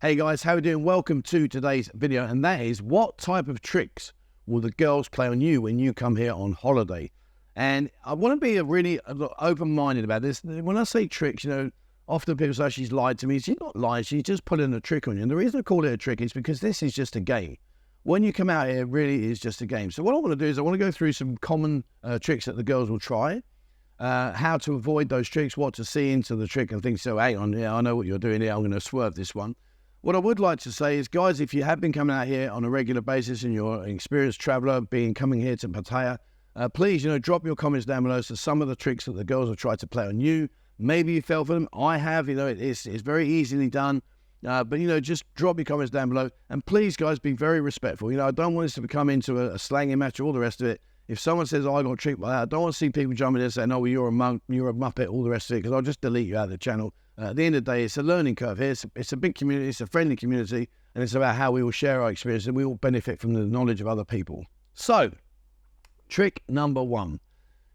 Hey guys, how are you doing? Welcome to today's video, and that is what type of tricks will the girls play on you when you come here on holiday? And I want to be really open-minded about this. When I say tricks, often people say she's lied to me. She's not lying, she's just putting a trick on you. And the reason I call it a trick is because this is just a game. When you come out here, it really is just a game. So what I want to do is I want to go through some common tricks that the girls will try. How to avoid those tricks, what to see into the trick and things. So hang on, yeah, I know what you're doing here. I'm going to swerve this one. What I would like to say is, guys, if you have been coming out here on a regular basis and you're an experienced traveller, coming here to Pattaya, please, drop your comments down below. So some of the tricks that the girls have tried to play on you, maybe you fell for them. I have, it's very easily done. But just drop your comments down below. And please, guys, be very respectful. I don't want this to become into a slanging match or all the rest of it. If someone says, oh, I got tricked by that, I don't want to see people jumping in and saying, oh, well, you're a monk, you're a muppet, all the rest of it, because I'll just delete you out of the channel. At the end of the day, it's a learning curve here. It's a big community, it's a friendly community, and it's about how we will share our experience and we all benefit from the knowledge of other people. So, trick number one.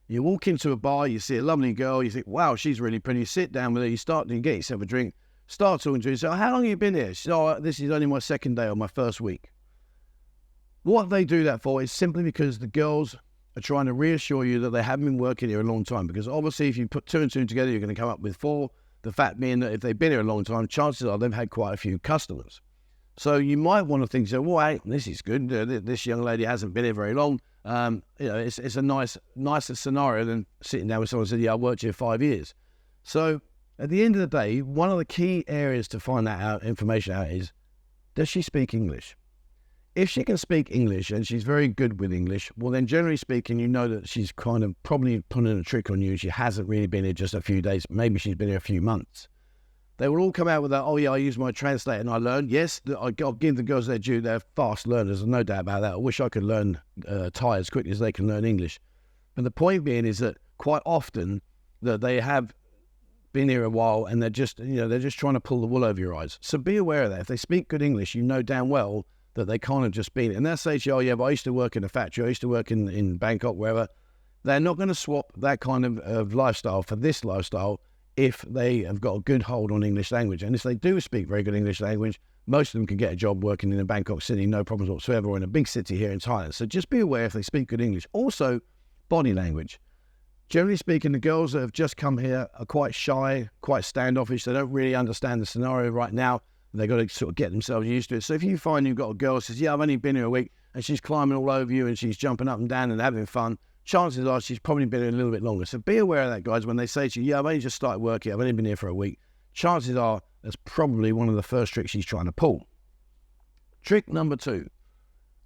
You walk into a bar, you see a lovely girl, you think, wow, she's really pretty. You sit down with her, you start to get yourself a drink, start talking to her, you say, oh, how long have you been here? She says, oh, this is only my second day or my first week. What they do that for is simply because the girls are trying to reassure you that they haven't been working here a long time. Because obviously, if you put two and two together, you're going to come up with four. The fact being that if they've been here a long time, chances are they've had quite a few customers. So you might want to think, well, hey, this is good. This young lady hasn't been here very long. It's a nicer scenario than sitting down with someone who said, yeah, I worked here 5 years. So at the end of the day, one of the key areas to find that information out is, does she speak English? If she can speak English and she's very good with English, well, then generally speaking, you know that she's kind of probably putting a trick on you. She hasn't really been here just a few days. Maybe she's been here a few months. They will all come out with that, oh, yeah, I use my translator and I learned. Yes, I'll give the girls their due. They're fast learners, no doubt about that. I wish I could learn Thai as quickly as they can learn English. But the point being is that quite often that they have been here a while and they're just trying to pull the wool over your eyes. So be aware of that. If they speak good English, you know damn well that they can't have just been. And they'll say to you, oh yeah, but I used to work in a factory, I used to work in Bangkok, wherever. They're not going to swap that kind of lifestyle for this lifestyle if they have got a good hold on English language. And if they do speak very good English language, most of them can get a job working in a Bangkok city, no problems whatsoever, or in a big city here in Thailand. So just be aware if they speak good English. Also, body language. Generally speaking, the girls that have just come here are quite shy, quite standoffish. They don't really understand the scenario right now. They've got to sort of get themselves used to it. So if you find you've got a girl who says, yeah, I've only been here a week, and she's climbing all over you and she's jumping up and down and having fun, chances are she's probably been here a little bit longer. So be aware of that, guys. When they say to you, yeah, I've only just started work here, I've only been here for a week, chances are that's probably one of the first tricks she's trying to pull. Trick number two.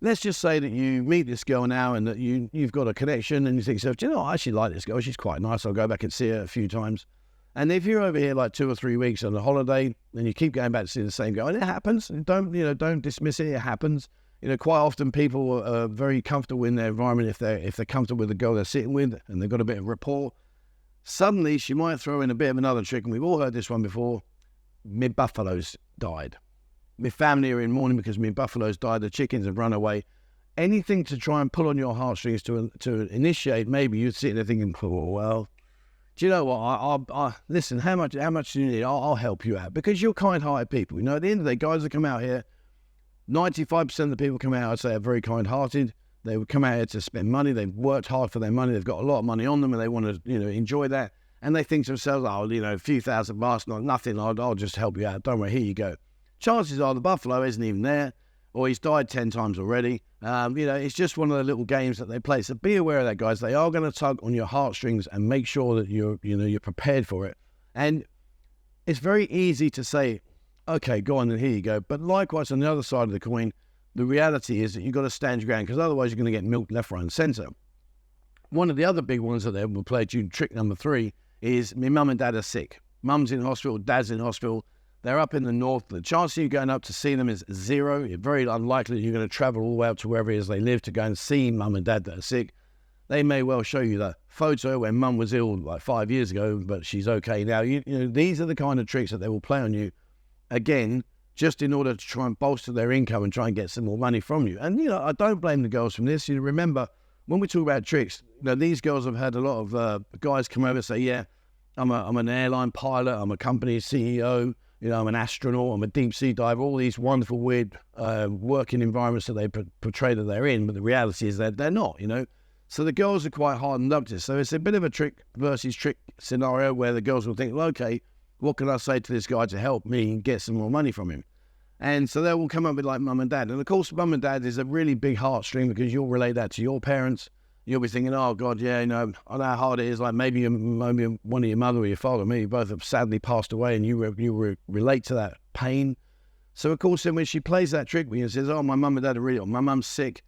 Let's just say that you meet this girl now and that you've got a connection and you think to yourself, do you know, I actually like this girl. She's quite nice. I'll go back and see her a few times. And if you're over here like 2 or 3 weeks on a holiday, then you keep going back to see the same girl, and it happens. Don't dismiss it. It happens. Quite often people are very comfortable in their environment if they're comfortable with the girl they're sitting with and they've got a bit of rapport. Suddenly she might throw in a bit of another trick, and we've all heard this one before. My buffaloes died. My family are in mourning because my buffaloes died. The chickens have run away. Anything to try and pull on your heartstrings to initiate. Maybe you're sitting there thinking, oh well. Do you know what? Listen, how much do you need? I'll help you out, because you're kind-hearted people. At the end of the day, guys that come out here, 95% of the people come out, I'd say, are very kind-hearted. They would come out here to spend money. They've worked hard for their money. They've got a lot of money on them, and they want to, enjoy that. And they think to themselves, oh, a few thousand bucks, nothing. I'll just help you out. Don't worry, here you go. Chances are the buffalo isn't even there, or he's died 10 times already. It's just one of the little games that they play. So be aware of that, guys. They are going to tug on your heartstrings, and make sure that you're prepared for it. And it's very easy to say, okay, go on, and here you go. But likewise, on the other side of the coin, the reality is that you've got to stand your ground, because otherwise you're going to get milked left, right, and centre. One of the other big ones that they will play to you, trick number 3, is my mum and dad are sick. Mum's in hospital, dad's in hospital. They're up in the north. The chance of you going up to see them is 0. It's very unlikely that you're going to travel all the way up to wherever it is they live to go and see mum and dad that are sick. They may well show you the photo when mum was ill like 5 years ago, but she's okay now. These are the kind of tricks that they will play on you, again, just in order to try and bolster their income and try and get some more money from you. And, I don't blame the girls from this. Remember, when we talk about tricks, these girls have had a lot of guys come over and say, yeah, I'm an airline pilot, I'm a company CEO, you know, I'm an astronaut, I'm a deep sea diver, all these wonderful, weird working environments that they portray that they're in, but the reality is that they're not, you know. So the girls are quite hardened up to this. So it's a bit of a trick versus trick scenario where the girls will think, well, okay, what can I say to this guy to help me get some more money from him? And so they will come up with like mum and dad. And of course, mum and dad is a really big heartstring because you'll relate that to your parents. You'll be thinking, oh God, yeah, you know, I know how hard it is. Like maybe one of your mother or your father, maybe both have sadly passed away, and you relate to that pain. So of course, then when she plays that trick with you and says, oh, my mum and dad are really, or my mum's sick,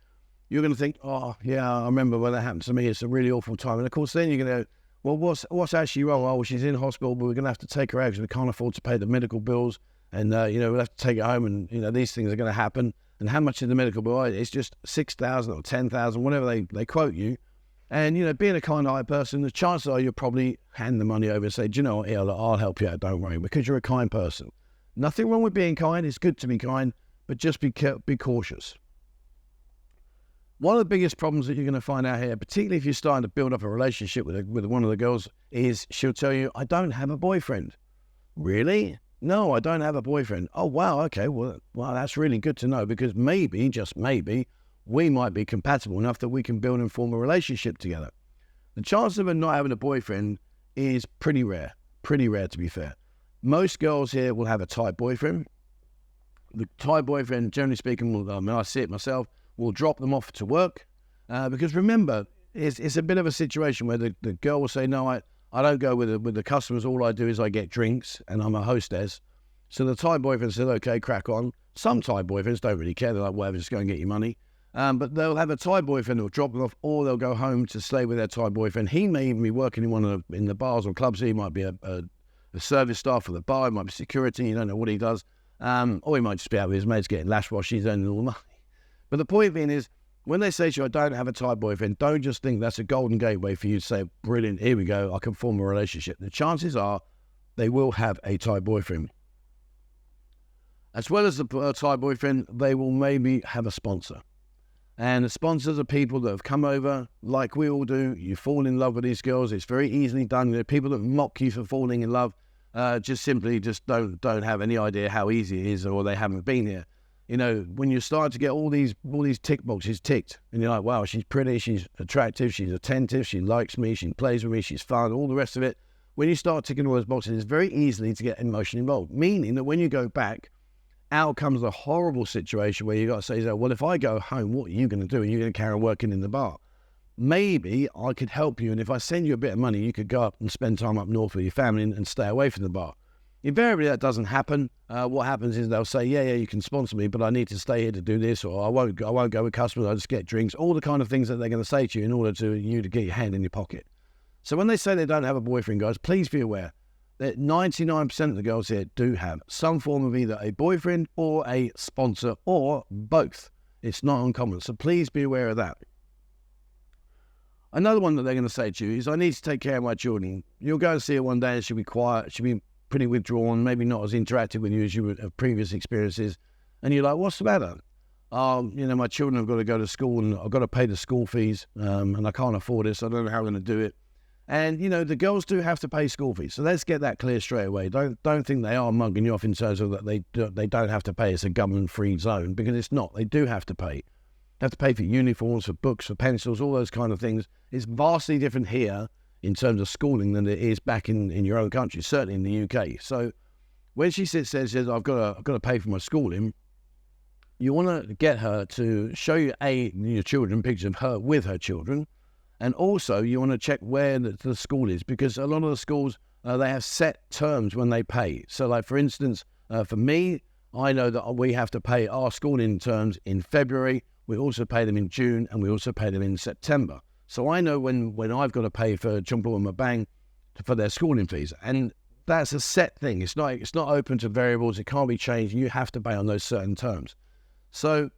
you're going to think, oh yeah, I remember when that happened to me. It's a really awful time. And of course, then you're going to, well, what's actually wrong? Oh, well, she's in hospital, but we're going to have to take her out because we can't afford to pay the medical bills, and you know, we'll have to take her home, and you know, these things are going to happen. And how much is the medical bill? It's just 6,000 or 10,000, whatever they quote you. And, you know, being a kind-hearted person, the chances are you'll probably hand the money over and say, do you know what, I'll help you out, don't worry, because you're a kind person. Nothing wrong with being kind. It's good to be kind, but just be cautious. One of the biggest problems that you're going to find out here, particularly if you're starting to build up a relationship with one of the girls, is she'll tell you, I don't have a boyfriend. Really? No, I don't have a boyfriend. Oh, wow, okay, well, that's really good to know, because maybe, just maybe, we might be compatible enough that we can build and form a relationship together. The chance of her not having a boyfriend is pretty rare to be fair. Most girls here will have a Thai boyfriend. The Thai boyfriend, generally speaking, will, I mean, I see it myself, will drop them off to work. Because remember, it's a bit of a situation where the girl will say, no, I don't go with the customers. All I do is I get drinks and I'm a hostess. So the Thai boyfriend says, okay, crack on. Some Thai boyfriends don't really care. They're like, whatever, just go and get your money. But they'll have a Thai boyfriend who'll drop them off, or they'll go home to stay with their Thai boyfriend. He may even be working in the bars or clubs. He might be a service staff for the bar. He might be security. You don't know what he does. Or he might just be out with his mates getting lash wash. He's earning all the money. But the point being is, when they say to you, I don't have a Thai boyfriend, don't just think that's a golden gateway for you to say, brilliant, here we go, I can form a relationship. The chances are they will have a Thai boyfriend. As well as the Thai boyfriend, they will maybe have a sponsor. And the sponsors are people that have come over, like we all do. You fall in love with these girls. It's very easily done. There are people that mock you for falling in love, just don't have any idea how easy it is, or they haven't been here. You know, when you start to get all these tick boxes ticked, and you're like, wow, she's pretty, she's attractive, she's attentive, she likes me, she plays with me, she's fun, all the rest of it. When you start ticking all those boxes, it's very easy to get emotionally involved. Meaning that when you go back, out comes a horrible situation where you got to say, well, if I go home, what are you going to do? And you're going to carry on working in the bar. Maybe I could help you, and if I send you a bit of money, you could go up and spend time up north with your family and stay away from the bar. Invariably, that doesn't happen. What happens is they'll say, yeah, you can sponsor me, but I need to stay here to do this, or I won't go with customers, I'll just get drinks, all the kind of things that they're going to say to you in order to you to get your hand in your pocket. So when they say they don't have a boyfriend, guys, please be aware that 99% of the girls here do have some form of either a boyfriend or a sponsor, or both. It's not uncommon, so please be aware of that. Another one that they're going to say to you is, I need to take care of my children. You'll go and see her one day and she'll be quiet, she'll be pretty withdrawn, maybe not as interactive with you as you would have previous experiences. And you're like, what's the matter? You know, my children have got to go to school and I've got to pay the school fees, and I can't afford it, so I don't know how I'm going to do it. And, you know, the girls do have to pay school fees. So let's get that clear straight away. Don't think they are mugging you off in terms of that they don't have to pay. It's a government-free zone, because it's not. They do have to pay. They have to pay for uniforms, for books, for pencils, all those kind of things. It's vastly different here in terms of schooling than it is back in your own country, certainly in the UK. So when she sits there and says, I've got to pay for my schooling, you want to get her to show you, your children, pictures of her with her children. And also, you want to check where the school is, because a lot of the schools, they have set terms when they pay. So, like, for instance, for me, I know that we have to pay our schooling terms in February. We also pay them in June, and we also pay them in September. So I know when I've got to pay for Jumbo and Mabang for their schooling fees. And that's a set thing. It's not open to variables. It can't be changed. You have to pay on those certain terms. So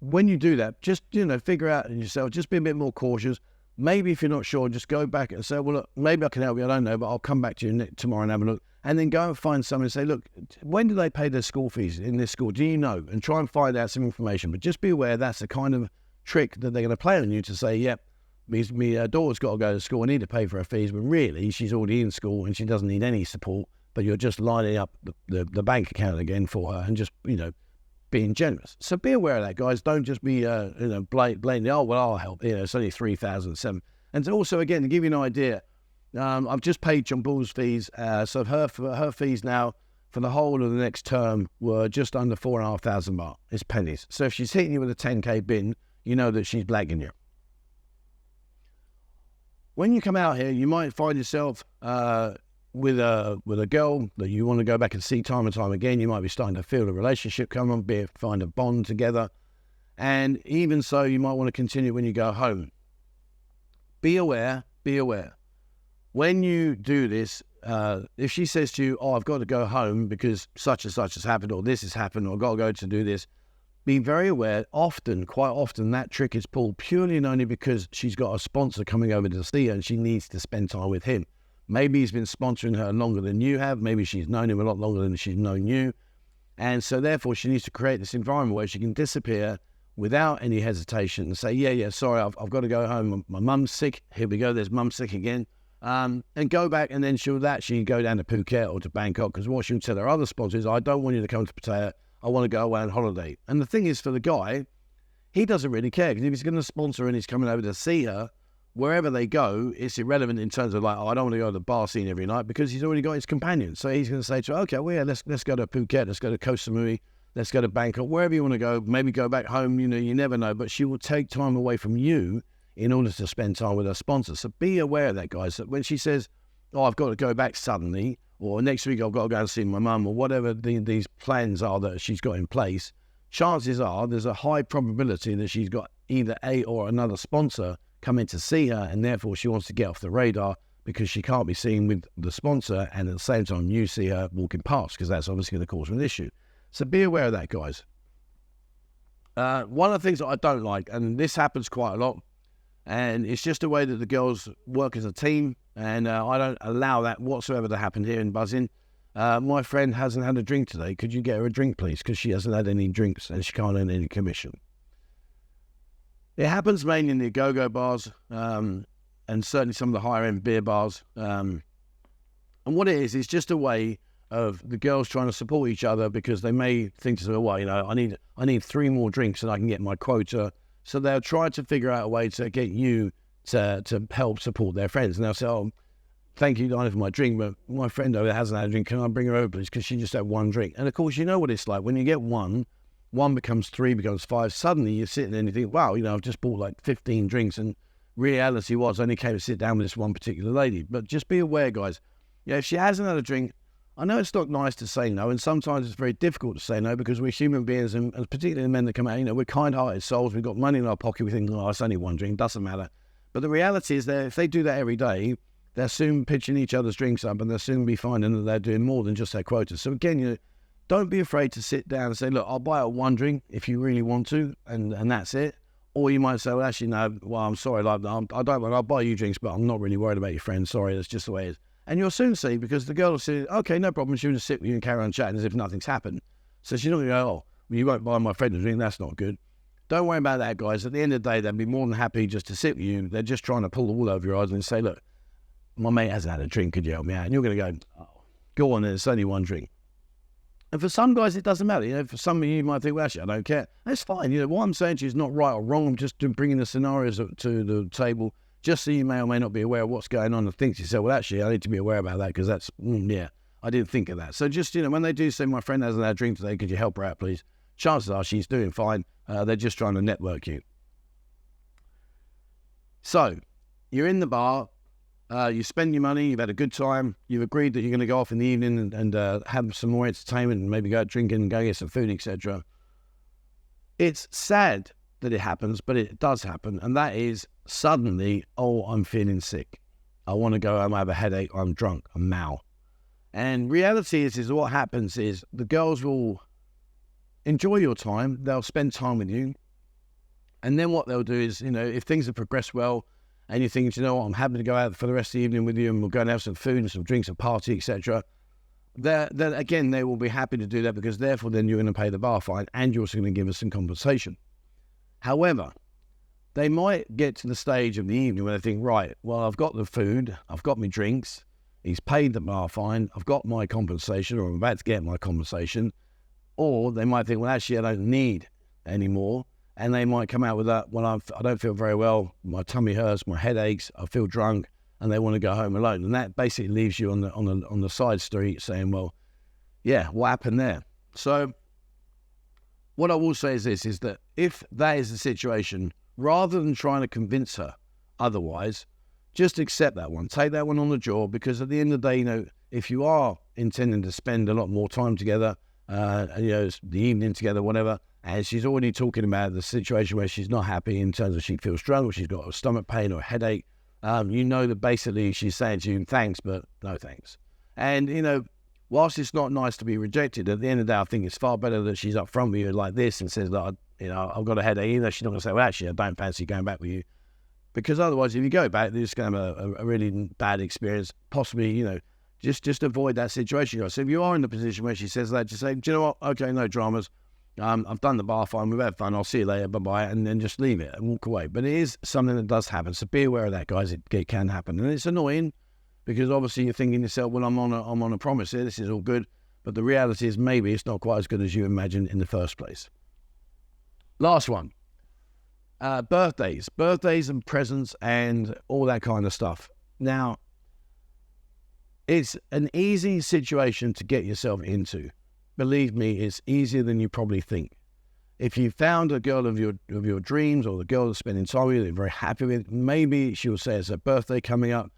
when you do that, just, you know, figure out yourself, just be a bit more cautious. Maybe if you're not sure, just go back and say, well, look, maybe I can help you, I don't know, but I'll come back to you tomorrow and have a look. And then go and find someone and say, look, when do they pay their school fees in this school? Do you know? And try and find out some information. But just be aware that's the kind of trick that they're going to play on you to say, yep, my daughter's got to go to school, I need to pay for her fees, but really she's already in school and she doesn't need any support. but you're just lining up the bank account again for her and just, being generous. So be aware of that, guys. Don't just be, blatantly, oh, well, I'll help. It's only 3,007. And also, again, to give you an idea, I've just paid John Bull's fees. So her fees now for the whole of the next term were just under 4,500 baht. It's pennies. So if she's hitting you with a 10K bin, you know that she's blagging you. When you come out here, you might find yourself with a girl that you want to go back and see time and time again. You might be starting to feel a relationship come on, find a bond together. And even so, you might want to continue when you go home. Be aware. When you do this, if she says to you, oh, I've got to go home because such and such has happened, or this has happened, or I've got to go to do this, be very aware. Quite often, that trick is pulled purely and only because she's got a sponsor coming over to see her and she needs to spend time with him. Maybe he's been sponsoring her longer than you have. Maybe she's known him a lot longer than she's known you. And so therefore, she needs to create this environment where she can disappear without any hesitation and say, yeah, sorry, I've got to go home. My mum's sick. Here we go. There's mum sick again. And go back, and then she'll actually go down to Phuket or to Bangkok, because what she'll tell her other sponsors, I don't want you to come to Pattaya. I want to go away on holiday. And the thing is, for the guy, he doesn't really care, because if he's going to sponsor and he's coming over to see her, wherever they go, it's irrelevant in terms of like, oh, I don't want to go to the bar scene every night, because he's already got his companion. So he's going to say to her, okay, well, yeah, let's go to Phuket, let's go to Koh Samui, let's go to Bangkok, wherever you want to go, maybe go back home, you never know. But she will take time away from you in order to spend time with her sponsor. So be aware of that, guys. That when she says, oh, I've got to go back suddenly, or next week I've got to go and see my mum, or whatever these plans are that she's got in place, chances are there's a high probability that she's got either a or another sponsor coming to see her, and therefore she wants to get off the radar because she can't be seen with the sponsor and at the same time you see her walking past, because that's obviously going to cause an issue. So be aware of that, guys. One of the things that I don't like, and this happens quite a lot, and it's just a way that the girls work as a team, and I don't allow that whatsoever to happen here in Buzzing. My friend hasn't had a drink today. Could you get her a drink, please? Because she hasn't had any drinks and she can't earn any commission. It happens mainly in the go-go bars, and certainly some of the higher-end beer bars. And what it is just a way of the girls trying to support each other, because they may think to themselves, well, I need 3 more drinks and I can get my quota. So they'll try to figure out a way to get you to help support their friends. And they'll say, oh, thank you, Dinah, for my drink, but my friend over there hasn't had a drink. Can I bring her over, please? Because she just had 1 drink. And of course, you know what it's like. When you get 1 becomes 3, becomes 5. Suddenly you're sitting there and you think, wow, I've just bought like 15 drinks. And reality was I only came to sit down with this one particular lady. But just be aware, guys. If she hasn't had a drink, I know it's not nice to say no, and sometimes it's very difficult to say no, because we're human beings, and particularly the men that come out, we're kind-hearted souls. We've got money in our pocket. We think, oh, it's only 1 drink, doesn't matter. But the reality is that if they do that every day, they're soon pitching each other's drinks up, and they'll soon be finding that they're doing more than just their quota. So again, don't be afraid to sit down and say, look, I'll buy out 1 drink if you really want to, and that's it. Or you might say, well, actually, no, well, I'm sorry, I'll buy you drinks, but I'm not really worried about your friends. Sorry, that's just the way it is. And you'll soon see, because the girl will say, okay, no problem, she'll just sit with you and carry on chatting as if nothing's happened. So she's not going to go, oh, well, you won't buy my friend a drink, that's not good. Don't worry about that, guys. At the end of the day, they'll be more than happy just to sit with you. They're just trying to pull the wool over your eyes and say, look, my mate hasn't had a drink, could you help me out? And you're going to go, oh, go on then, it's only 1 drink. And for some guys, it doesn't matter. For some of you might think, well, actually, I don't care. That's fine. What I'm saying to you is not right or wrong. I'm just bringing the scenarios to the table, just so you may or may not be aware of what's going on, and think to yourself, well, actually, I need to be aware about that, because that's, I didn't think of that. So just, when they do say, my friend hasn't had a drink today, could you help her out, please? Chances are she's doing fine. They're just trying to network you. So you're in the bar, you spend your money, you've had a good time, you've agreed that you're going to go off in the evening and have some more entertainment and maybe go out drinking and go get some food, etc. It's sad that it happens, but it does happen, and that is suddenly, oh, I'm feeling sick. I want to go home, I have a headache, I'm drunk, I'm mal. And reality is what happens is the girls will enjoy your time, they'll spend time with you, and then what they'll do is, if things have progressed well, and you think, what, I'm happy to go out for the rest of the evening with you, and we'll go and have some food and some drinks, a party, etc. Then again, they will be happy to do that, because therefore then you're going to pay the bar fine, and you're also going to give us some compensation. However, they might get to the stage of the evening where they think, right, well, I've got the food, I've got my drinks, he's paid the bar fine, I've got my compensation, or I'm about to get my compensation. Or they might think, well, actually, I don't need any more. And they might come out with that, well, I don't feel very well, my tummy hurts, my head aches, I feel drunk, and they want to go home alone. And that basically leaves you on the side street saying, well, yeah, what happened there? So what I will say is this, is that if that is the situation, rather than trying to convince her otherwise, just accept that one. Take that one on the jaw, because at the end of the day, you know, if you are intending to spend a lot more time together, you know, the evening together, whatever, and she's already talking about the situation where she's not happy in terms of she feels drunk, or she's got a stomach pain or a headache, you know that basically she's saying to you, thanks, but no thanks. And, you know, whilst it's not nice to be rejected, at the end of the day, I think it's far better that she's up front with you like this and says that, you know, I've got a headache. Even though she's not going to say, well, actually, I don't fancy going back with you. Because otherwise, if you go back, you're just going to have a really bad experience. Possibly, you know, just avoid that situation. So if you are in the position where she says that, just say, do you know what? Okay, no dramas. I've done the bar fine. We've had fun. I'll see you later. Bye-bye. And then just leave it and walk away. But it is something that does happen. So be aware of that, guys. It can happen. And it's annoying because obviously you're thinking to yourself, well, I'm on a promise here. This is all good. But the reality is maybe it's not quite as good as you imagined in the first place. Last one. Birthdays and presents and all that kind of stuff. Now, it's an easy situation to get yourself into. Believe me, it's easier than you probably think. If you found a girl of your dreams, or the girl that's spending time with you that you're very happy with, maybe she'll say it's her birthday coming up,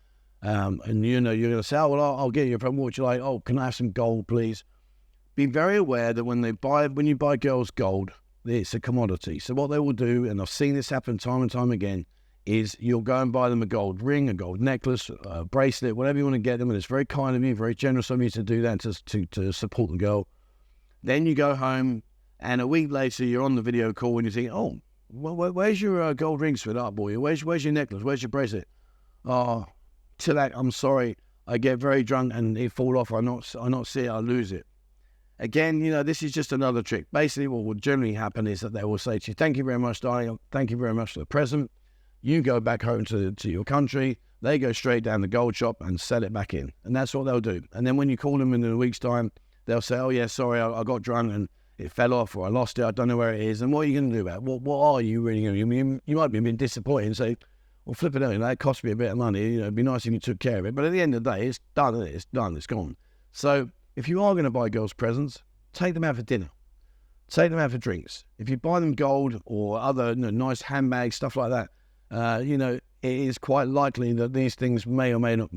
and you know you're going to say, oh, well, I'll get you a present. What would you like? Oh, can I have some gold, please? Be very aware that when you buy girls gold, it's a commodity. So what they will do, and I've seen this happen time and time again, is you'll go and buy them a gold ring, a gold necklace, a bracelet, whatever you want to get them. And it's very kind of you, very generous of you to do that, to support the girl. Then you go home, and a week later you're on the video call and you think, oh, well, where's your gold ring, sweetheart boy? Where's your necklace? Where's your bracelet? Oh, Tilak, I'm sorry. I get very drunk and it fall off. I not see it. I lose it. Again, you know, this is just another trick. Basically, what will generally happen is that they will say to you, thank you very much, darling. Thank you very much for the present. You go back home to your country. They go straight down the gold shop and sell it back in. And that's what they'll do. And then when you call them in a week's time, they'll say, oh, yeah, sorry, I got drunk and it fell off, or I lost it. I don't know where it is. And what are you going to do about it? What are you really going to do? You might be a bit disappointed and say, well, flip it out. You know, it cost me a bit of money. You know, it'd be nice if you took care of it. But at the end of the day, it's done. It's done. It's gone. So if you are going to buy girls presents, take them out for dinner. Take them out for drinks. If you buy them gold or other nice handbags, stuff like that, you know, it is quite likely that these things may or may not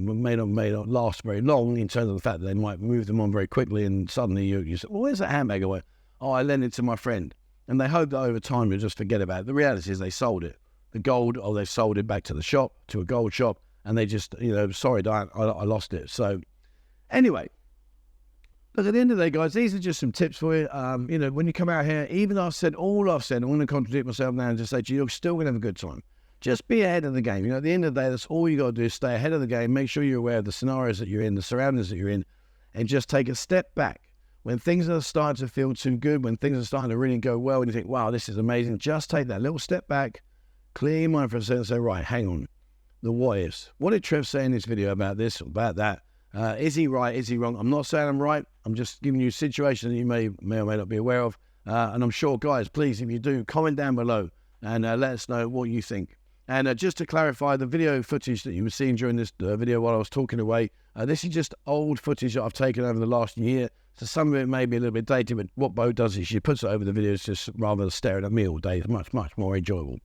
last very long, in terms of the fact that they might move them on very quickly, and suddenly you say, well, where's that handbag away? Oh, I lent it to my friend. And they hope that over time you'll just forget about it. The reality is they sold it. The gold, or they sold it back to the shop, to a gold shop, and they just, you know, sorry, Diane, I lost it. So anyway, look, at the end of the day, guys, these are just some tips for you. You know, when you come out here, even I've said all I've said, I'm going to contradict myself now and just say to you, you're still going to have a good time. Just be ahead of the game. You know, at the end of the day, that's all you got to do, is stay ahead of the game. Make sure you're aware of the scenarios that you're in, the surroundings that you're in, and just take a step back. When things are starting to feel too good, when things are starting to really go well, and you think, wow, this is amazing, just take that little step back, clear your mind for a second and say, right, hang on, the what ifs. What did Trev say in this video about this or about that? Is he right? Is he wrong? I'm not saying I'm right. I'm just giving you a situation that you may or may not be aware of. And I'm sure, guys, please, if you do, comment down below and let us know what you think. And just to clarify, the video footage that you were seeing during this video while I was talking away, this is just old footage that I've taken over the last year. So some of it may be a little bit dated, but what Bo does is she puts it over the videos just rather than staring at me all day. It's much more enjoyable.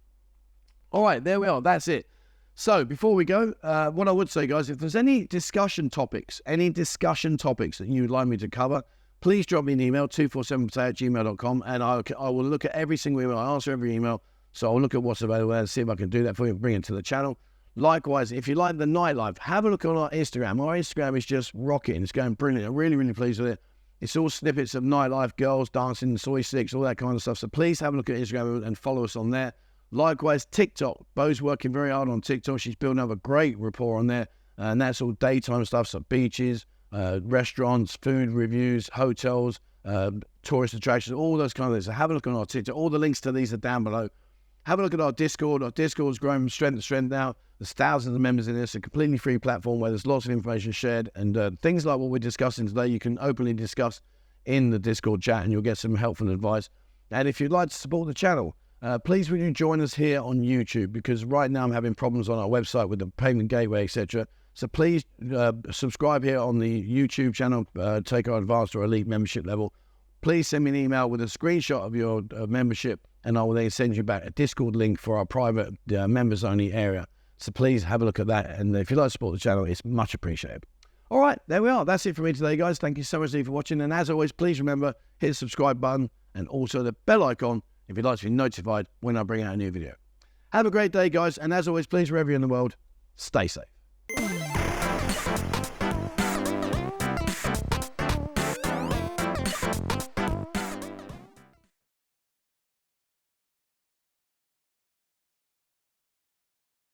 All right, there we are. That's it. So before we go, what I would say, guys, if there's any discussion topics that you would like me to cover, please drop me an email, 247pattaya@gmail.com, and I will look at every single email. I answer every email. So I'll look at what's available and see if I can do that for you and bring it to the channel. Likewise, if you like the nightlife, have a look on our Instagram. Our Instagram is just rocking. It's going brilliant. I'm really, really pleased with it. It's all snippets of nightlife, girls dancing, soy sticks, all that kind of stuff. So please have a look at Instagram and follow us on there. Likewise, TikTok. Bo's working very hard on TikTok. She's building up a great rapport on there. And that's all daytime stuff. So beaches, restaurants, food reviews, hotels, tourist attractions, all those kind of things. So have a look on our TikTok. All the links to these are down below. Have a look at our Discord. Our Discord's grown from strength to strength now. There's thousands of members in this, a completely free platform where there's lots of information shared, and things like what we're discussing today, you can openly discuss in the Discord chat, and you'll get some helpful advice. And if you'd like to support the channel, please would you join us here on YouTube, because right now I'm having problems on our website with the payment gateway, etc. So please subscribe here on the YouTube channel, take our advanced or elite membership level. Please send me an email with a screenshot of your membership, and I will then send you back a Discord link for our private members only area. So please have a look at that, and if you'd like to support the channel, it's much appreciated. All right, there we are. That's it for me today, guys. Thank you so much for watching, and as always, please remember, hit the subscribe button and also the bell icon if you'd like to be notified when I bring out a new video. Have a great day, guys, and as always, please, wherever you're in the world, stay safe.